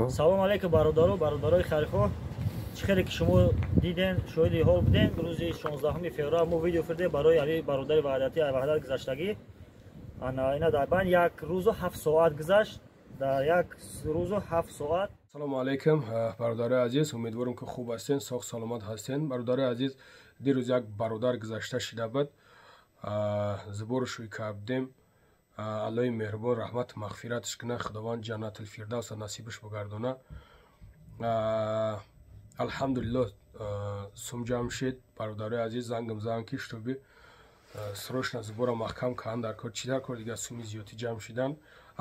салом алейкум бародарои хайрхоҳ. Чӣ хеле ки шумо диден, шоҳиди ҳол будем. Рӯзи 16 феврал мо видео фирдем барои али бародари ваҳдати ваҳдат гузаштагӣ. Ина дар байн 1 рӯзу 7 соат гузашт. Дар 1 рӯзу 7 соат. Салому алейкум бародарои азиз, умедворам ки хуб ҳастен, сог саломат ҳастен. Бародарои азиз, дирӯз як бародар гузашта шуда буд. Зуборушӯй кардем. Аллоҳи меҳрубон раҳмат мағфираташ куна, худованд ҷаннатул фирдавса насибаш бигардона. Алҳамдулиллоҳ сум ҷамъ шид. Бародарои азиз, зангам занг ки шуби срочно зубора маҳкам кан дар кор чидар кор дига суми зиёдӣ ҷамъ шидан.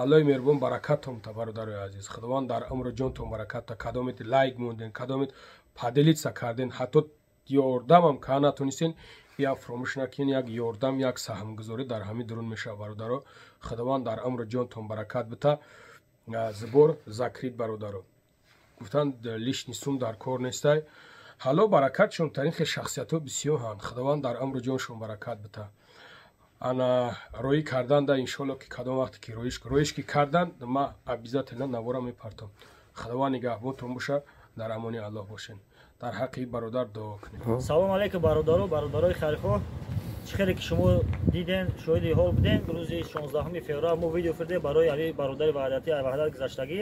Аллоҳи меҳрубон баракатом та бародарои азиз. Худованд дар умру ҷонтон баракат та. Кадомит лайк монден, кадомит паделитса карден, ҳатто ёрдамам ка натонистен, я фромӯш накин, як ёрдам, як саҳмгузорӣ дар ҳамин дурун мешава бародаро. Худованд дар умру ҷонтон баракат бита. Зубор закрид бародаро. Гуфтанд лишни сум дар кор нестай. ҳало баракатшон тарихи шахсиятҳо бисёр ҳанд. Худованд дар умру ҷоншон баракат бита. Ана роӣ карданда иншоалло ки кадом вақте ки роиш ки кардан ма обязательно навора мепартам. Худованд нигаҳбонтон боша, дар амони Аллоҳ бошен. Дар ҳаққи бародар дуо кунем. Салом алейкум бародарои хайрхоҳ. Чӣ хеле ки шумо диден, шоҳиди ҳол будем. Рӯзи 16 феврал мо видео фирдем барои али бародари ваҳдати ваҳдат гузаштагӣ.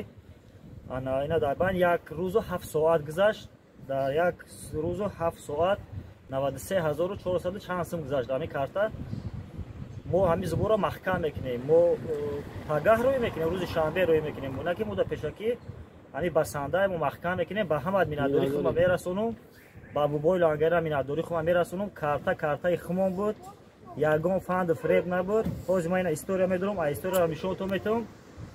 Ина дар байн 1 рӯзу 7 соат гузашт. Дар 1 рӯзу 7 соат 93400 чанд сум гузашт ҳамин карта. мо ҳамин зубора маҳкам мекунем. Мо пагаҳ рӯй мекунем, рӯзи шанбе рӯй мекунем. Мо наки муда пешакӣ ҳамин ба сандаи мо маҳкам мекунем. Ба ҳамаат миннатдории худма мерасонум. Ба бубои лонгара миннатдории худма мерасонум. Картаи хумон буд. Ягон фанду фреб набуд. ҳозир ман ина история медорам, а историяро нишонтон метавам.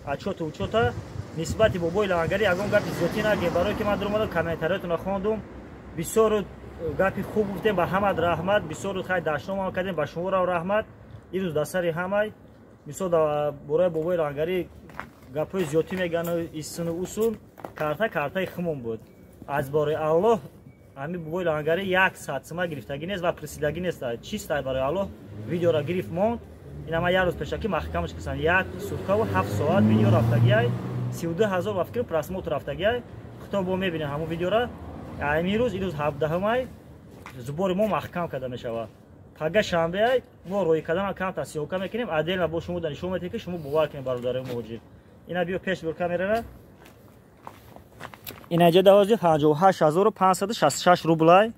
Ачоту учота нисбати бубои лонгара ягон гапи зиёдӣ нагӯем. Барое ки ман дуромадам комментариятонро хондум. Бисёр гапи хуб гуфтем, ба ҳамаат раҳмат. Бисёр хай даштномам кардем, ба шуморам раҳмат. Ирӯз дар сари ҳамай мисол бораи бобои лонгарӣ гапҳои зиёдӣ мегану исну усул картаи хумон буд. Аз бори Аллоҳ ҳамин бобои лонгарӣ 100 сума гирифтагӣ нест ва присидагӣ нест. Чистай барои Аллоҳ видеоро гирифт монд. Ина ман як рӯз пешакӣ маҳкамаш кардам. 1 суткаву 7 соат видео рафтагиай. 32000 ва фикр просмотр рафтагиай. Худто бо мебинем ҳамун видеоро. Ҳамин рӯз ирӯз 17-май зубори мо маҳкам карда мешавад. Пага шанбеай мо роҳӣ кардан камта сиёка мекунем. Адел бо шумо дар нишон медиҳем ки шумо бовар кунед бародари муҳоҷир. Ина биё пеш бир камерара. Ина ҷа давози 58566 рублай.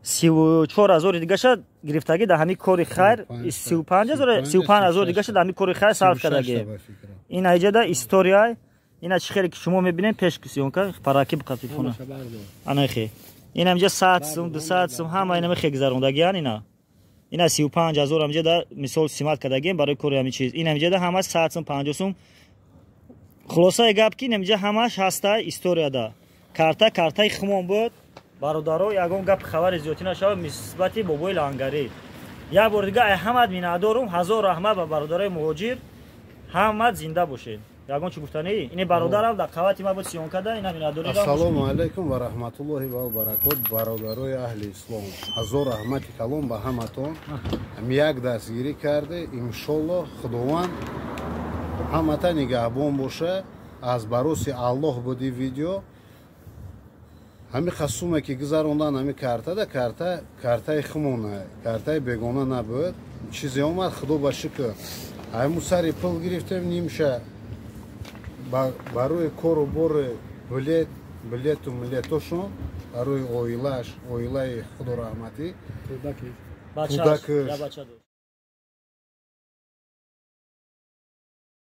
34000 дигаша гирифтагӣ дар ҳамин кори хайр. 35000 дигаша дар ҳамин кори хайр сарф кардагӣ. Ина ҷа да историяй. Ина чӣ хеле ки шумо мебинем пеш сиёнка паракиб қатиб куна. Анахи. Ина ҷа 100 сум, 200 сум ҳама ина мехе гузарондагиан ина. Ина 35000 ҳамҷа да мисол симат кардагием барои кори ҳамин чиз. Ина ҳамҷа да ҳамаш 100 сум, 50 сум. Хулосаи гап ки ҳамҷа ҳамаш ҳаста историяда. Картаи хумон буд. Бародаро ягон гап хабари зиёдӣ нашавад нисбати бобои лонгарӣ. Як бор дига ай ҳамат миннатдорум, ҳазор раҳмат ба бародарои муҳоҷир. Ҳамат зинда бошед. Ягон чӣ гуфтанӣ? Ин бародарам дар қавати ма буд сиёнкада, ина миннатдорӣ. Ассалому алейкум ва раҳматуллоҳи ва баракот. Бародарои аҳли ислом, ҳазор раҳмати калом ба ҳаматон. Як дастгирӣ карде, иншоллоҳ худованд ҳамата нигаҳбон боша. Аз бароси Аллоҳ буди видео. Ҳамин хасуме ки гузарондан ҳамин картада картаи хумона, картаи бегона набуд. Чизе омад, худо ба шукр. Ҳамун сари пул гирифтем нимша. Барои кору бори билету миллетошон, барои оилаи худо раҳматӣ, кӯдакаш